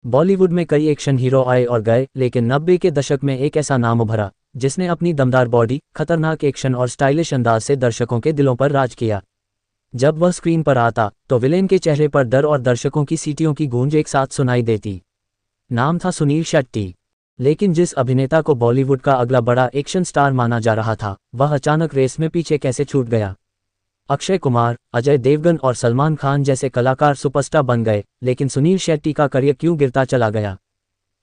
बॉलीवुड में कई action hero आए और गए, लेकिन 90 के दशक में एक ऐसा नाम उभरा जिसने अपनी दमदार बॉडी, खतरनाक एक्शन और स्टाइलिश अंदाज से दर्शकों के दिलों पर राज किया। जब वह स्क्रीन पर आता तो विलेन के चेहरे पर डर और दर्शकों की सीटियों की गूंज एक साथ सुनाई देती। नाम था सुनील शेट्टी। लेकिन जिस अभिनेता को बॉलीवुड का अगला बड़ा एक्शन स्टार माना जा रहा था, वह अचानक रेस में पीछे कैसे छूट गया। अक्षय कुमार, अजय देवगन और सलमान खान जैसे कलाकार सुपरस्टार बन गए, लेकिन सुनील शेट्टी का करियर क्यों गिरता चला गया?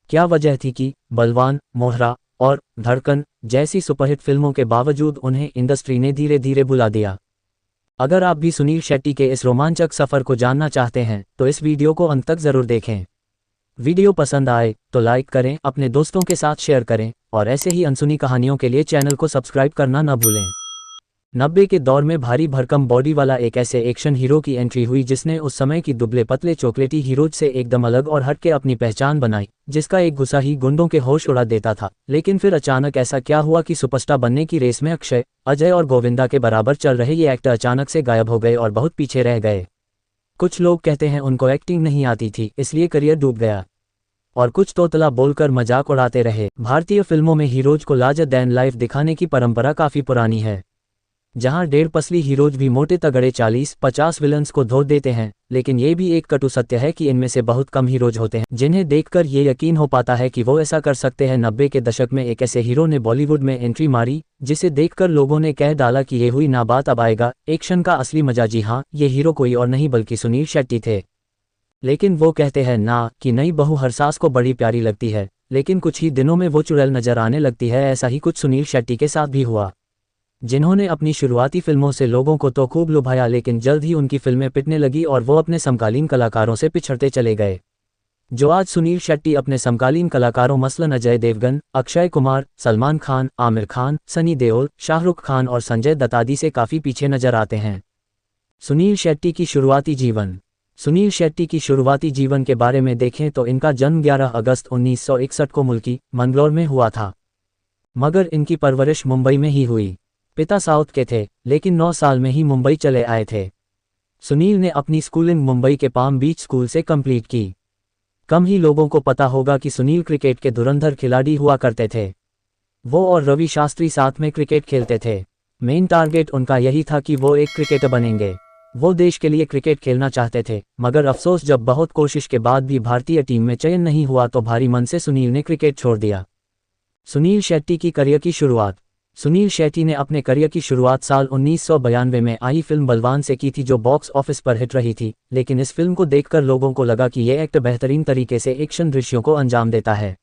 क्या वजह थी कि बलवान, मोहरा और धड़कन जैसी सुपरहिट फिल्मों के बावजूद उन्हें इंडस्ट्री ने धीरे धीरे भुला दिया? अगर आप भी सुनील शेट्टी के इस रोमांचक सफर को जानना चाहते हैं तो इस वीडियो को अंत तक जरूर देखें। वीडियो पसंद आए तो लाइक करें, अपने दोस्तों के साथ शेयर करें और ऐसे ही अनसुनी कहानियों के लिए चैनल को सब्सक्राइब करना न भूलें। 90 के दौर में भारी भरकम बॉडी वाला एक ऐसे एक्शन हीरो की एंट्री हुई जिसने उस समय की दुबले पतले चॉकलेटी हीरोज से एकदम अलग और हटके अपनी पहचान बनाई, जिसका एक गुस्सा ही गुंडों के होश उड़ा देता था। लेकिन फिर अचानक ऐसा क्या हुआ कि सुपरस्टार बनने की रेस में अक्षय, अजय और गोविंदा के बराबर चल रहे ये एक्टर अचानक से गायब हो गए और बहुत पीछे रह गए। कुछ लोग कहते हैं उनको एक्टिंग नहीं आती थी इसलिए करियर डूब गया, और कुछ तोतला बोलकर मजाक उड़ाते रहे। भारतीय फिल्मों में हीरोज को लार्जर दैन लाइफ दिखाने की परंपरा काफी पुरानी है, जहां डेढ़ पसली हीरोज भी मोटे तगड़े 40-50 विलन्स को धो देते हैं। लेकिन ये भी एक कटु सत्य है कि इनमें से बहुत कम हीरोज होते हैं जिन्हें देखकर ये यकीन हो पाता है कि वो ऐसा कर सकते हैं। 90 के दशक में एक ऐसे हीरो ने बॉलीवुड में एंट्री मारी जिसे देखकर लोगों ने कह डाला कि ये हुई ना बात, अब आएगा एक्शन का असली मजा। जी हाँ, ये हीरो कोई और नहीं बल्कि सुनील शेट्टी थे। लेकिन वो कहते हैं ना कि नई बहू हर सास को बड़ी प्यारी लगती है, लेकिन कुछ ही दिनों में वो चुड़ैल नजर आने लगती है। ऐसा ही कुछ सुनील शेट्टी के साथ भी हुआ, जिन्होंने अपनी शुरुआती फिल्मों से लोगों को तो खूब लुभाया, लेकिन जल्द ही उनकी फिल्में पिटने लगी और वो अपने समकालीन कलाकारों से पिछड़ते चले गए। जो आज सुनील शेट्टी अपने समकालीन कलाकारों मसलन अजय देवगन, अक्षय कुमार, सलमान खान, आमिर खान, सनी देओल, शाहरुख खान और संजय दत्त आदि से काफ़ी पीछे नजर आते हैं। सुनील शेट्टी की शुरुआती जीवन। सुनील शेट्टी की शुरुआती जीवन के बारे में देखें तो इनका जन्म 11 अगस्त 1961 को मुल्की मंगलौर में हुआ था, मगर इनकी परवरिश मुंबई में ही हुई। पिता साउथ के थे, लेकिन 9 साल में ही मुंबई चले आए थे। सुनील ने अपनी स्कूलिंग मुंबई के पाम बीच स्कूल से कंप्लीट की। कम ही लोगों को पता होगा कि सुनील क्रिकेट के धुरंधर खिलाड़ी हुआ करते थे। वो और रवि शास्त्री साथ में क्रिकेट खेलते थे। मेन टारगेट उनका यही था कि वो एक क्रिकेटर बनेंगे। वो देश के लिए क्रिकेट खेलना चाहते थे, मगर अफसोस जब बहुत कोशिश के बाद भी भारतीय टीम में चयन नहीं हुआ तो भारी मन से सुनील ने क्रिकेट छोड़ दिया। सुनील शेट्टी की करियर की शुरुआत। सुनील शेट्टी ने अपने करियर की शुरुआत साल 1992 में आई फिल्म बलवान से की थी, जो बॉक्स ऑफिस पर हिट रही थी। लेकिन इस फिल्म को देखकर लोगों को लगा कि यह एक्टर बेहतरीन तरीके से एक्शन दृश्यों को अंजाम देता है।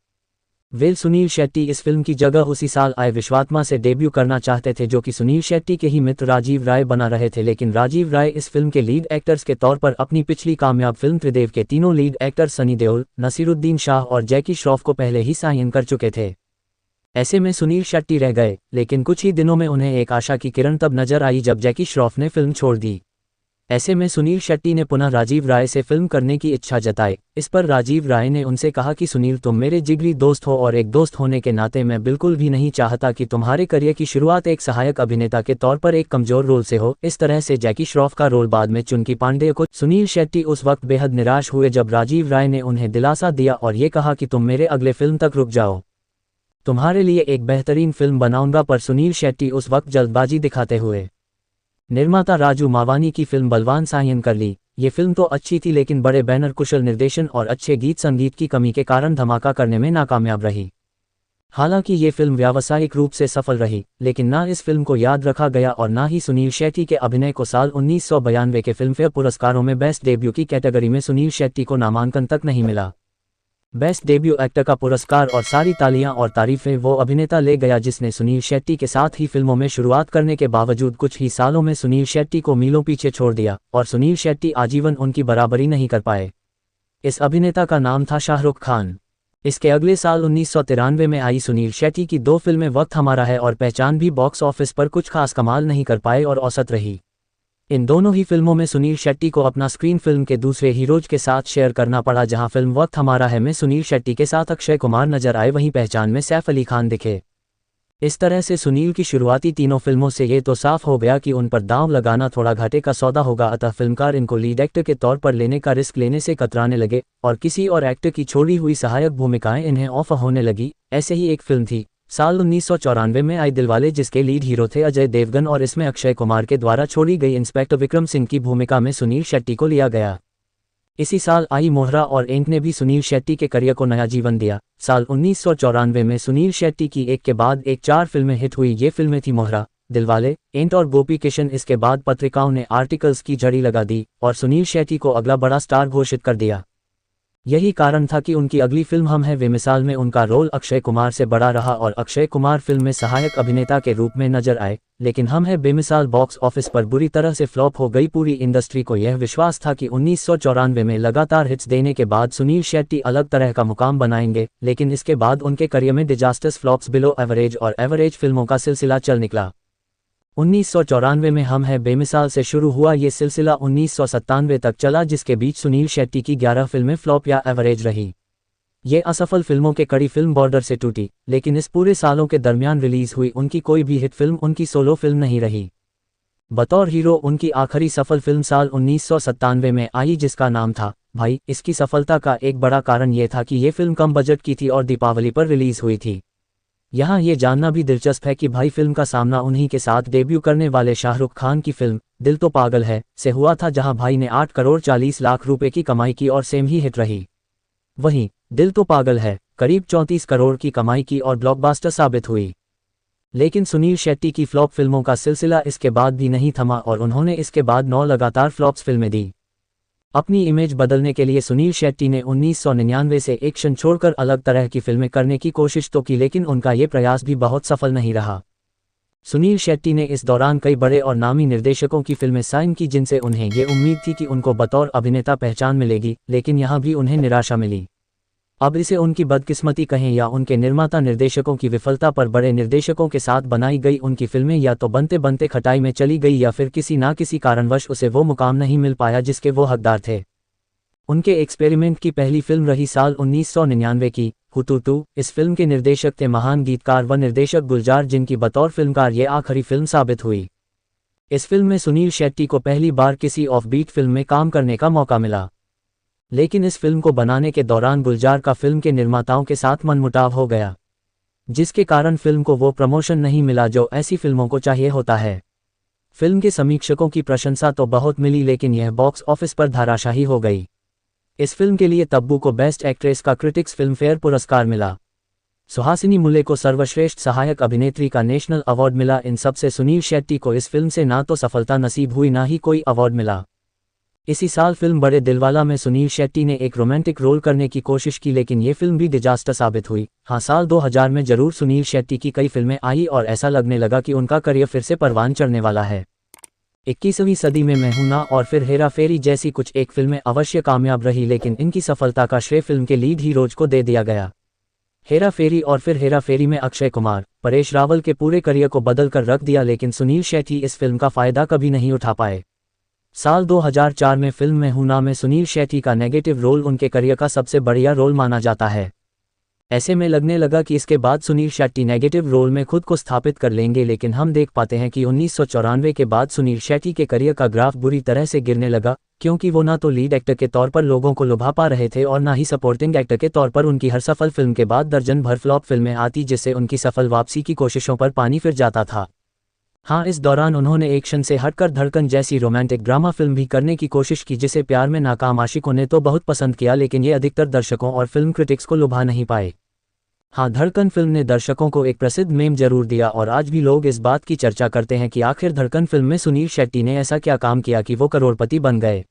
सुनील शेट्टी इस फिल्म की जगह उसी साल आए विश्वात्मा से डेब्यू करना चाहते थे, जो कि सुनील शेट्टी के ही मित्र राजीव राय बना रहे थे। लेकिन राजीव राय इस फिल्म के लीड एक्टर्स के तौर पर अपनी पिछली कामयाब फिल्म त्रिदेव के तीनों लीड एक्टर सनी देओल, नसीरुद्दीन शाह और जैकी श्रॉफ को पहले ही साइन कर चुके थे। ऐसे में सुनील शेट्टी रह गए, लेकिन कुछ ही दिनों में उन्हें एक आशा की किरण तब नजर आई जब जैकी श्रॉफ ने फिल्म छोड़ दी। ऐसे में सुनील शेट्टी ने पुनः राजीव राय से फिल्म करने की इच्छा जताई। इस पर राजीव राय ने उनसे कहा कि सुनील, तुम मेरे जिगरी दोस्त हो और एक दोस्त होने के नाते मैं बिल्कुल भी नहीं चाहता कि तुम्हारे करियर की शुरुआत एक सहायक अभिनेता के तौर पर एक कमजोर रोल से हो। इस तरह से जैकी श्रॉफ का रोल बाद में चुनकी पांडे को। सुनील शेट्टी उस वक्त बेहद निराश हुए जब राजीव राय ने उन्हें दिलासा दिया और ये कहा कि तुम मेरे अगले फिल्म तक रुक जाओ, तुम्हारे लिए एक बेहतरीन फिल्म बनाऊंगा। पर सुनील शेट्टी उस वक्त जल्दबाजी दिखाते हुए निर्माता राजू मावानी की फिल्म बलवान साइन कर ली। ये फिल्म तो अच्छी थी, लेकिन बड़े बैनर, कुशल निर्देशन और अच्छे गीत संगीत की कमी के कारण धमाका करने में नाकामयाब रही। हालांकि ये फिल्म व्यावसायिक रूप से सफल रही, लेकिन ना इस फिल्म को याद रखा गया और ना ही सुनील शेट्टी के अभिनय को। साल 1992 के फिल्मफेयर पुरस्कारों में बेस्ट डेब्यू की कैटेगरी में सुनील शेट्टी को नामांकन तक नहीं मिला। बेस्ट डेब्यू एक्टर का पुरस्कार और सारी तालियां और तारीफें वो अभिनेता ले गया जिसने सुनील शेट्टी के साथ ही फिल्मों में शुरुआत करने के बावजूद कुछ ही सालों में सुनील शेट्टी को मीलों पीछे छोड़ दिया और सुनील शेट्टी आजीवन उनकी बराबरी नहीं कर पाए। इस अभिनेता का नाम था शाहरुख खान। इसके अगले साल 1993 में आई सुनील शेट्टी की 2 फिल्में वक्त हमारा है और पहचान भी बॉक्स ऑफिस पर कुछ खास कमाल नहीं कर पाए और औसत रही। इन दोनों ही फिल्मों में सुनील शेट्टी को अपना स्क्रीन फिल्म के दूसरे हीरोज के साथ शेयर करना पड़ा। जहां फिल्म वक्त हमारा है में सुनील शेट्टी के साथ अक्षय कुमार नजर आए, वहीं पहचान में सैफ अली खान दिखे। इस तरह से सुनील की शुरुआती तीनों फिल्मों से ये तो साफ हो गया कि उन पर दांव लगाना थोड़ा घाटे का सौदा होगा, अतः फिल्मकार इनको लीड एक्टर के तौर पर लेने का रिस्क लेने से कतराने लगे और किसी और एक्टर की छोड़ी हुई सहायक भूमिकाएं इन्हें ऑफर होने लगी। ऐसे ही एक फिल्म थी साल 1994 में आई दिलवाले, जिसके लीड हीरो थे अजय देवगन और इसमें अक्षय कुमार के द्वारा छोड़ी गई इंस्पेक्टर विक्रम सिंह की भूमिका में सुनील शेट्टी को लिया गया। इसी साल आई मोहरा और एंट ने भी सुनील शेट्टी के करियर को नया जीवन दिया। साल 1994 में सुनील शेट्टी की एक के बाद एक 4 फिल्में हिट हुई। ये फिल्में थी मोहरा, दिलवाले, एंट और गोपी किशन। इसके बाद पत्रिकाओं ने आर्टिकल्स की झड़ी लगा दी और सुनील शेट्टी को अगला बड़ा स्टार घोषित कर दिया। यही कारण था कि उनकी अगली फिल्म हम हैं बेमिसाल में उनका रोल अक्षय कुमार से बड़ा रहा और अक्षय कुमार फिल्म में सहायक अभिनेता के रूप में नजर आए। लेकिन हम हैं बेमिसाल बॉक्स ऑफिस पर बुरी तरह से फ्लॉप हो गई। पूरी इंडस्ट्री को यह विश्वास था कि 1994 में लगातार हिट्स देने के बाद सुनील शेट्टी अलग तरह का मुकाम बनाएंगे, लेकिन इसके बाद उनके करियर में डिजास्टर्स, फ्लॉप्स, बिलो एवरेज और एवरेज फिल्मों का सिलसिला चल निकला। 1994 में हम हैं बेमिसाल से शुरू हुआ ये सिलसिला 1997 तक चला, जिसके बीच सुनील शेट्टी की 11 फिल्में फ्लॉप या एवरेज रही। ये असफल फिल्मों के कड़ी फिल्म बॉर्डर से टूटी, लेकिन इस पूरे सालों के दरमियान रिलीज हुई उनकी कोई भी हिट फिल्म उनकी सोलो फिल्म नहीं रही। बतौर हीरो उनकी आखिरी सफल फिल्म साल 1997 में आई, जिसका नाम था भाई। इसकी सफलता का एक बड़ा कारण ये था कि ये फिल्म कम बजट की थी और दीपावली पर रिलीज हुई थी। यहाँ ये जानना भी दिलचस्प है कि भाई फिल्म का सामना उन्हीं के साथ डेब्यू करने वाले शाहरुख खान की फिल्म दिल तो पागल है से हुआ था, जहां भाई ने 8 करोड़ 40 लाख रुपए की कमाई की और सेम ही हिट रही। वहीं दिल तो पागल है करीब 34 करोड़ की कमाई की और ब्लॉकबस्टर साबित हुई। लेकिन सुनील शेट्टी की फ्लॉप फिल्मों का सिलसिला इसके बाद भी नहीं थमा और उन्होंने इसके बाद 9 लगातार फ्लॉप्स फिल्में दी। अपनी इमेज बदलने के लिए सुनील शेट्टी ने 1999 से एक्शन छोड़कर अलग तरह की फिल्में करने की कोशिश तो की, लेकिन उनका ये प्रयास भी बहुत सफल नहीं रहा। सुनील शेट्टी ने इस दौरान कई बड़े और नामी निर्देशकों की फिल्में साइन की, जिनसे उन्हें ये उम्मीद थी कि उनको बतौर अभिनेता पहचान मिलेगी, लेकिन यहाँ भी उन्हें निराशा मिली। अब इसे उनकी बदकिस्मती कहें या उनके निर्माता निर्देशकों की विफलता, पर बड़े निर्देशकों के साथ बनाई गई उनकी फिल्में या तो बनते बनते खटाई में चली गई या फिर किसी ना किसी कारणवश उसे वो मुकाम नहीं मिल पाया जिसके वो हकदार थे। उनके एक्सपेरिमेंट की पहली फिल्म रही साल 1999 की हुतूतू। इस फिल्म के निर्देशक थे महान गीतकार व निर्देशक गुलजार, जिनकी बतौर फिल्मकार ये आखिरी फिल्म साबित हुई। इस फिल्म में सुनील शेट्टी को पहली बार किसी ऑफबीट फिल्म में काम करने का मौका मिला, लेकिन इस फिल्म को बनाने के दौरान गुलजार का फिल्म के निर्माताओं के साथ मनमुटाव हो गया, जिसके कारण फिल्म को वो प्रमोशन नहीं मिला जो ऐसी फिल्मों को चाहिए होता है। फिल्म के समीक्षकों की प्रशंसा तो बहुत मिली, लेकिन यह बॉक्स ऑफिस पर धाराशाही हो गई। इस फिल्म के लिए तब्बू को बेस्ट एक्ट्रेस का क्रिटिक्स फिल्मफेयर पुरस्कार मिला। सुहासिनी मुले को सर्वश्रेष्ठ सहायक अभिनेत्री का नेशनल अवार्ड मिला। इन सब से सुनील शेट्टी को इस फिल्म से ना तो सफलता नसीब हुई, ना ही कोई अवार्ड मिला। इसी साल फिल्म बड़े दिलवाला में सुनील शेट्टी ने एक रोमांटिक रोल करने की कोशिश की, लेकिन ये फिल्म भी डिजास्टर साबित हुई। हाँ, साल 2000 में जरूर सुनील शेट्टी की कई फिल्में आई और ऐसा लगने लगा कि उनका करियर फिर से परवान चढ़ने वाला है। 21वीं सदी में मैं हूं ना और फिर हेरा फेरी जैसी कुछ एक फिल्में अवश्य कामयाब रही, लेकिन इनकी सफलता का श्रेय फिल्म के लीड हीरोज को दे दिया गया। हेरा फेरी और फिर हेरा फेरी में अक्षय कुमार, परेश रावल के पूरे करियर को बदल कर रख दिया, लेकिन सुनील शेट्टी इस फिल्म का फायदा कभी नहीं उठा पाए। साल 2004 में फिल्म मैं हूं ना में सुनील शेट्टी का नेगेटिव रोल उनके करियर का सबसे बढ़िया रोल माना जाता है। ऐसे में लगने लगा कि इसके बाद सुनील शेट्टी नेगेटिव रोल में खुद को स्थापित कर लेंगे, लेकिन हम देख पाते हैं कि 1994 के बाद सुनील शेट्टी के करियर का ग्राफ बुरी तरह से गिरने लगा, क्योंकि वो ना तो लीड एक्टर के तौर पर लोगों को लुभा पा रहे थे और ना ही सपोर्टिंग एक्टर के तौर पर उनकी हर सफल फिल्म के बाद दर्जन भर फ्लॉप फिल्में आती, जिससे उनकी सफल वापसी की कोशिशों पर पानी फिर जाता था। हाँ, इस दौरान उन्होंने एक्शन से हटकर धड़कन जैसी रोमांटिक ड्रामा फिल्म भी करने की कोशिश की, जिसे प्यार में नाकाम आशिकों ने तो बहुत पसंद किया, लेकिन ये अधिकतर दर्शकों और फिल्म क्रिटिक्स को लुभा नहीं पाए। हाँ, धड़कन फिल्म ने दर्शकों को एक प्रसिद्ध मेम जरूर दिया और आज भी लोग इस बात की चर्चा करते हैं कि आखिर धड़कन फिल्म में सुनील शेट्टी ने ऐसा क्या काम किया कि वो करोड़पति बन गए।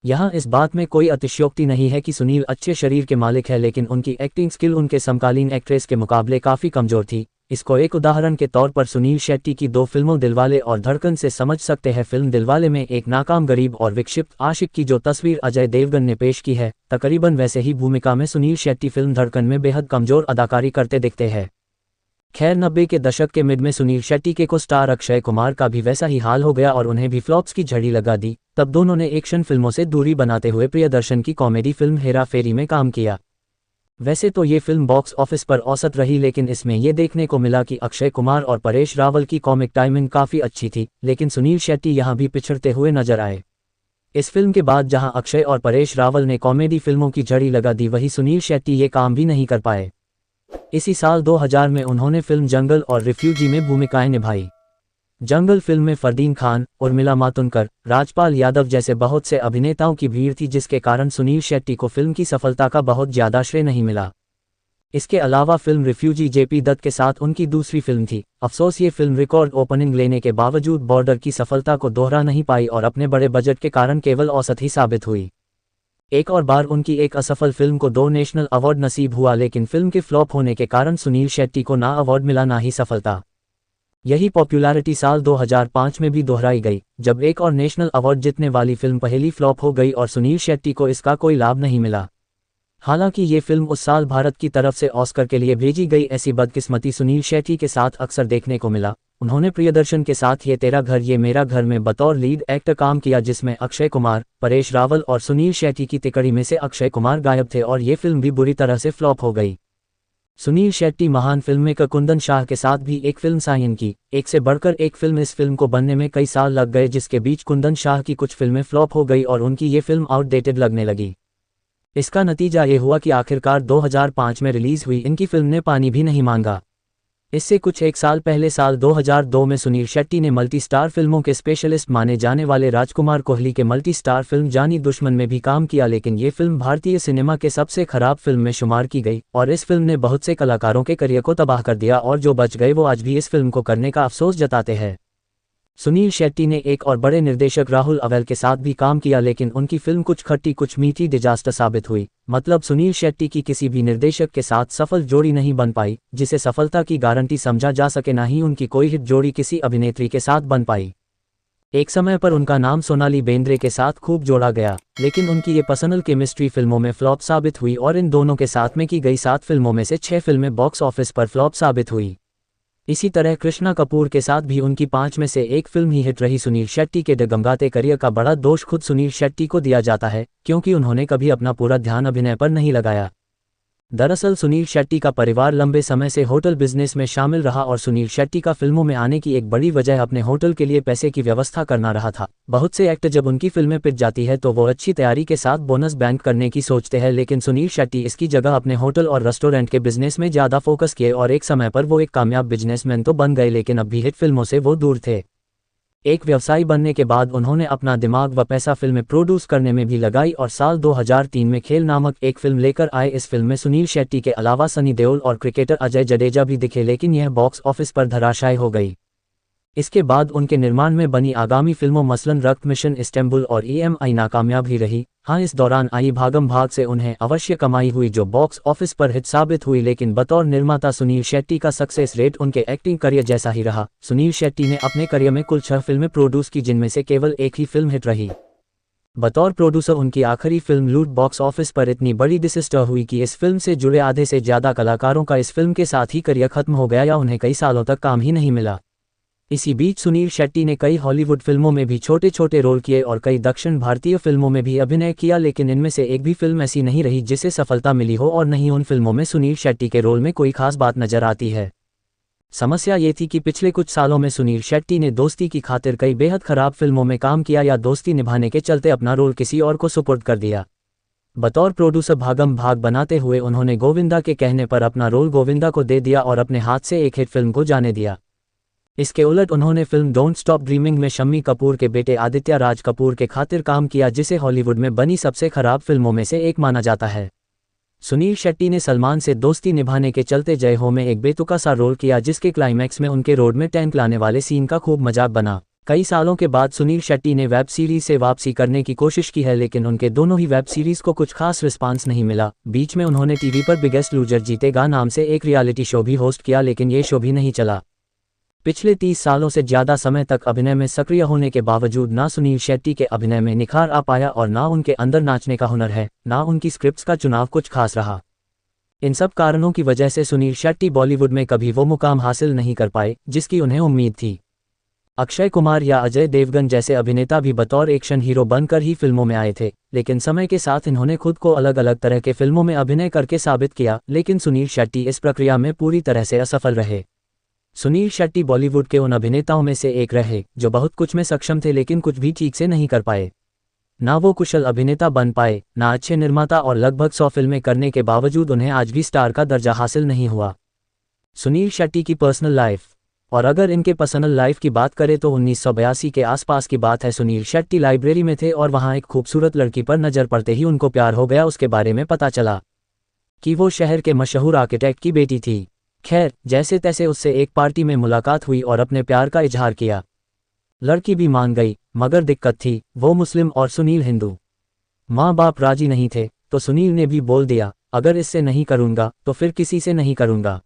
यहाँ इस बात में कोई अतिशयोक्ति नहीं है कि सुनील अच्छे शरीर के मालिक है, लेकिन उनकी एक्टिंग स्किल उनके समकालीन एक्ट्रेस के मुकाबले काफ़ी कमज़ोर थी। इसको एक उदाहरण के तौर पर सुनील शेट्टी की 2 फिल्मों दिलवाले और धड़कन से समझ सकते हैं। फिल्म दिलवाले में एक नाकाम गरीब और विक्षिप्त आशिक की जो तस्वीर अजय देवगन ने पेश की है, तकरीबन वैसे ही भूमिका में सुनील शेट्टी फिल्म धड़कन में बेहद कमज़ोर अदाकारी करते दिखते हैं। खैर, 90 के दशक के मिड में सुनील शेट्टी के को स्टार अक्षय कुमार का भी वैसा ही हाल हो गया और उन्हें भी फ्लॉप्स की झड़ी लगा दी। तब दोनों ने एक्शन फिल्मों से दूरी बनाते हुए प्रियदर्शन की कॉमेडी फिल्म हेरा फेरी में काम किया। वैसे तो ये फिल्म बॉक्स ऑफिस पर औसत रही, लेकिन इसमें ये देखने को मिला कि अक्षय कुमार और परेश रावल की कॉमिक टाइमिंग काफ़ी अच्छी थी, लेकिन सुनील शेट्टी यहाँ भी पिछड़ते हुए नजर आए। इस फिल्म के बाद जहां अक्षय और परेश रावल ने कॉमेडी फिल्मों की जड़ी लगा दी, वहीं सुनील शेट्टी ये काम भी नहीं कर पाए। इसी साल 2000 में उन्होंने फिल्म जंगल और रिफ्यूजी में भूमिकाएं निभाई। जंगल फिल्म में फरदीन खान, उर्मिला मातोंडकर, राजपाल यादव जैसे बहुत से अभिनेताओं की भीड़ थी, जिसके कारण सुनील शेट्टी को फिल्म की सफलता का बहुत ज्यादा श्रेय नहीं मिला। इसके अलावा फिल्म रिफ्यूजी जेपी दत्त के साथ उनकी दूसरी फिल्म थी। अफसोस ये फिल्म रिकॉर्ड ओपनिंग लेने के बावजूद बॉर्डर की सफलता को दोहरा नहीं पाई और अपने बड़े बजट के कारण केवल औसत ही साबित हुई। एक और बार उनकी एक असफल फिल्म को 2 नेशनल अवार्ड नसीब हुआ, लेकिन फिल्म के फ्लॉप होने के कारण सुनील शेट्टी को ना अवार्ड मिला ना ही सफलता। यही पॉपुलैरिटी साल 2005 में भी दोहराई गई, जब एक और नेशनल अवार्ड जीतने वाली फिल्म पहली फ्लॉप हो गई और सुनील शेट्टी को इसका कोई लाभ नहीं मिला। हालांकि ये फिल्म उस साल भारत की तरफ से ऑस्कर के लिए भेजी गई। ऐसी बदकिस्मती सुनील शेट्टी के साथ अक्सर देखने को मिला। उन्होंने प्रियदर्शन के साथ ये तेरा घर ये मेरा घर में बतौर लीड एक्टर काम किया, जिसमें अक्षय कुमार, परेश रावल और सुनील शेट्टी की तिकड़ी में से अक्षय कुमार गायब थे और ये फिल्म भी बुरी तरह से फ्लॉप हो गई। सुनील शेट्टी महान फिल्म मेकर कुंदन शाह के साथ भी एक फिल्म साइन की। एक से बढ़कर एक फिल्म। इस फिल्म को बनने में कई साल लग गए, जिसके बीच कुंदन शाह की कुछ फिल्में फ्लॉप हो गई और उनकी ये फिल्म आउटडेटेड लगने लगी। इसका नतीजा ये हुआ कि आखिरकार 2005 में रिलीज हुई इनकी फिल्म ने पानी भी नहीं मांगा। इससे कुछ एक साल पहले साल 2002 में सुनील शेट्टी ने मल्टी स्टार फिल्मों के स्पेशलिस्ट माने जाने वाले राजकुमार कोहली के मल्टी स्टार फिल्म जानी दुश्मन में भी काम किया, लेकिन ये फिल्म भारतीय सिनेमा के सबसे खराब फिल्म में शुमार की गई और इस फिल्म ने बहुत से कलाकारों के करियर को तबाह कर दिया और जो बच गए वो आज भी इस फिल्म को करने का अफसोस जताते हैं। सुनील शेट्टी ने एक और बड़े निर्देशक राहुल अवेल के साथ भी काम किया, लेकिन उनकी फिल्म कुछ खट्टी कुछ मीठी डिजास्टर साबित हुई। मतलब सुनील शेट्टी की किसी भी निर्देशक के साथ सफल जोड़ी नहीं बन पाई जिसे सफलता की गारंटी समझा जा सके, ना ही उनकी कोई हिट जोड़ी किसी अभिनेत्री के साथ बन पाई। एक समय पर उनका नाम सोनाली बेंद्रे के साथ खूब जोड़ा गया, लेकिन उनकी ये पर्सनल केमिस्ट्री फिल्मों में फ्लॉप साबित हुई और इन दोनों के साथ में की गई 7 फिल्मों में से 6 फिल्में बॉक्स ऑफिस पर फ्लॉप साबित हुई। इसी तरह कृष्णा कपूर के साथ भी उनकी 5 में से एक फिल्म ही हिट रही। सुनील शेट्टी के डगमगाते करियर का बड़ा दोष खुद सुनील शेट्टी को दिया जाता है, क्योंकि उन्होंने कभी अपना पूरा ध्यान अभिनय पर नहीं लगाया। दरअसल सुनील शेट्टी का परिवार लंबे समय से होटल बिजनेस में शामिल रहा और सुनील शेट्टी का फिल्मों में आने की एक बड़ी वजह अपने होटल के लिए पैसे की व्यवस्था करना रहा था। बहुत से एक्टर जब उनकी फिल्में पिट जाती है तो वो अच्छी तैयारी के साथ बोनस बैंक करने की सोचते हैं, लेकिन सुनील शेट्टी इसकी जगह अपने होटल और रेस्टोरेंट के बिजनेस में ज़्यादा फोकस किए और एक समय पर वो एक कामयाब बिजनेसमैन तो बन गए, लेकिन अब भी हिट फिल्मों से वो दूर थे। एक व्यवसायी बनने के बाद उन्होंने अपना दिमाग व पैसा फिल्में प्रोड्यूस करने में भी लगाई और साल 2003 में खेल नामक एक फिल्म लेकर आए। इस फिल्म में सुनील शेट्टी के अलावा सनी देओल और क्रिकेटर अजय जडेजा भी दिखे, लेकिन यह बॉक्स ऑफिस पर धराशायी हो गई। इसके बाद उनके निर्माण में बनी आगामी फिल्मों मसलन रक्त मिशन इस्तांबुल और EMI नाकामयाब ही रही। हाँ, इस दौरान आई भागम भाग से उन्हें अवश्य कमाई हुई जो बॉक्स ऑफिस पर हिट साबित हुई, लेकिन बतौर निर्माता सुनील शेट्टी का सक्सेस रेट उनके एक्टिंग करियर जैसा ही रहा। सुनील शेट्टी ने अपने करियर में कुल 6 फिल्में प्रोड्यूस की, जिनमें से केवल एक ही फिल्म हिट रही। बतौर प्रोड्यूसर उनकी आखिरी फिल्म लूट बॉक्स ऑफिस पर इतनी बड़ी डिजास्टर हुई कि इस फिल्म से जुड़े आधे से ज़्यादा कलाकारों का इस फिल्म के साथ ही करियर खत्म हो गया या उन्हें कई सालों तक काम ही नहीं मिला। इसी बीच सुनील शेट्टी ने कई हॉलीवुड फिल्मों में भी छोटे छोटे रोल किए और कई दक्षिण भारतीय फिल्मों में भी अभिनय किया, लेकिन इनमें से एक भी फिल्म ऐसी नहीं रही जिसे सफलता मिली हो और नहीं उन फिल्मों में सुनील शेट्टी के रोल में कोई खास बात नजर आती है। समस्या ये थी कि पिछले कुछ सालों में सुनील शेट्टी ने दोस्ती की खातिर कई बेहद खराब फिल्मों में काम किया या दोस्ती निभाने के चलते अपना रोल किसी और को सुपुर्द कर दिया। बतौर प्रोड्यूसर भागम भाग बनाते हुए उन्होंने गोविंदा के कहने पर अपना रोल गोविंदा को दे दिया और अपने हाथ से एक हिट फिल्म को जाने दिया। इसके उलट उन्होंने फिल्म डोंट स्टॉप ड्रीमिंग में शम्मी कपूर के बेटे आदित्य राज कपूर के खातिर काम किया, जिसे हॉलीवुड में बनी सबसे खराब फिल्मों में से एक माना जाता है। सुनील शेट्टी ने सलमान से दोस्ती निभाने के चलते जय हो में एक बेतुका सा रोल किया, जिसके क्लाइमैक्स में उनके रोड में टैंक लाने वाले सीन का खूब मजाक बना। कई सालों के बाद सुनील शेट्टी ने वेब सीरीज से वापसी करने की कोशिश की है, लेकिन उनके दोनों ही वेब सीरीज को कुछ खास रिस्पांस नहीं मिला। बीच में उन्होंने टीवी पर बिगेस्ट लूजर जीतेगा नाम से एक रियलिटी शो भी होस्ट किया, लेकिन ये शो भी नहीं चला। पिछले 30 सालों से ज़्यादा समय तक अभिनय में सक्रिय होने के बावजूद ना सुनील शेट्टी के अभिनय में निखार आ पाया और ना उनके अंदर नाचने का हुनर है, ना उनकी स्क्रिप्ट्स का चुनाव कुछ खास रहा। इन सब कारणों की वजह से सुनील शेट्टी बॉलीवुड में कभी वो मुकाम हासिल नहीं कर पाए जिसकी उन्हें उम्मीद थी। अक्षय कुमार या अजय देवगन जैसे अभिनेता भी बतौर एक्शन हीरो बनकर ही फिल्मों में आए थे, लेकिन समय के साथ इन्होंने खुद को अलग अलग तरह के फिल्मों में अभिनय करके साबित किया, लेकिन सुनील शेट्टी इस प्रक्रिया में पूरी तरह से असफल रहे। सुनील शेट्टी बॉलीवुड के उन अभिनेताओं में से एक रहे जो बहुत कुछ में सक्षम थे लेकिन कुछ भी ठीक से नहीं कर पाए। ना वो कुशल अभिनेता बन पाए, ना अच्छे निर्माता, और लगभग 100 फिल्में करने के बावजूद उन्हें आज भी स्टार का दर्जा हासिल नहीं हुआ। सुनील शेट्टी की पर्सनल लाइफ। और अगर इनके पर्सनल लाइफ की बात करें तो 1982 के आसपास की बात है। सुनील शेट्टी लाइब्रेरी में थे और वहां एक खूबसूरत लड़की पर नजर पड़ते ही उनको प्यार हो गया। उसके बारे में पता चला कि वो शहर के मशहूर आर्किटेक्ट की बेटी थी। खैर, जैसे तैसे उससे एक पार्टी में मुलाकात हुई और अपने प्यार का इजहार किया। लड़की भी मान गई, मगर दिक्कत थी, वो मुस्लिम और सुनील हिंदू। माँ बाप राजी नहीं थे, तो सुनील ने भी बोल दिया, अगर इससे नहीं करूँगा तो फिर किसी से नहीं करूँगा।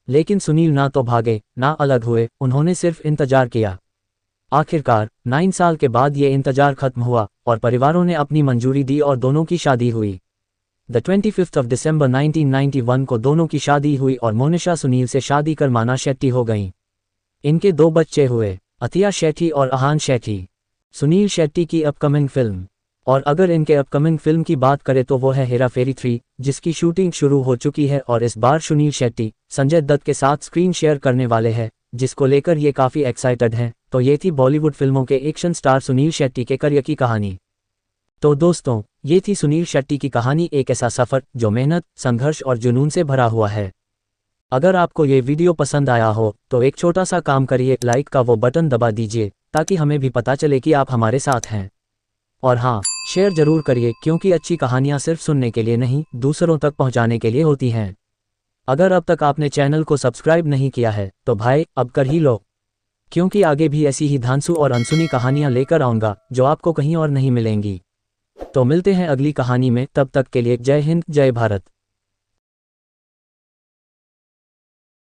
लेकिन सुनील ना तो भागे ना अलग हुए, उन्होंने सिर्फ इंतजार किया। आखिरकार 9 साल के बाद ये इंतजार खत्म हुआ और परिवारों ने अपनी मंजूरी दी और दोनों की शादी हुई। 25 दिसंबर 1991 को दोनों की शादी हुई और मोनिशा सुनील से शादी कर माना शेट्टी हो गईं। इनके 2 बच्चे हुए, अतिया शेट्टी और अहान शेट्टी। सुनील शेट्टी की अपकमिंग फिल्म। और अगर इनके अपकमिंग फिल्म की बात करें तो वो है हेरा फेरी 3, जिसकी शूटिंग शुरू हो चुकी है और इस बार सुनील शेट्टी संजय दत्त के साथ स्क्रीन शेयर करने वाले हैं, जिसको लेकर ये काफ़ी एक्साइटेड हैं। तो ये थी बॉलीवुड फिल्मों के एक्शन स्टार सुनील शेट्टी के करियर की कहानी। तो दोस्तों, ये थी सुनील शेट्टी की कहानी, एक ऐसा सफ़र जो मेहनत, संघर्ष और जुनून से भरा हुआ है। अगर आपको ये वीडियो पसंद आया हो तो एक छोटा सा काम करिए, लाइक का वो बटन दबा दीजिए ताकि हमें भी पता चले कि आप हमारे साथ हैं। और हाँ, शेयर जरूर करिए, क्योंकि अच्छी कहानियाँ सिर्फ सुनने के लिए नहीं, दूसरों तक पहुँचाने के लिए होती हैं। अगर अब तक आपने चैनल को सब्सक्राइब नहीं किया है तो भाई अब कर ही लो, क्योंकि आगे भी ऐसी ही धांसू और अनसुनी कहानियाँ लेकर आऊँगा जो आपको कहीं और नहीं मिलेंगी। तो मिलते हैं अगली कहानी में, तब तक के लिए जय हिंद, जय भारत।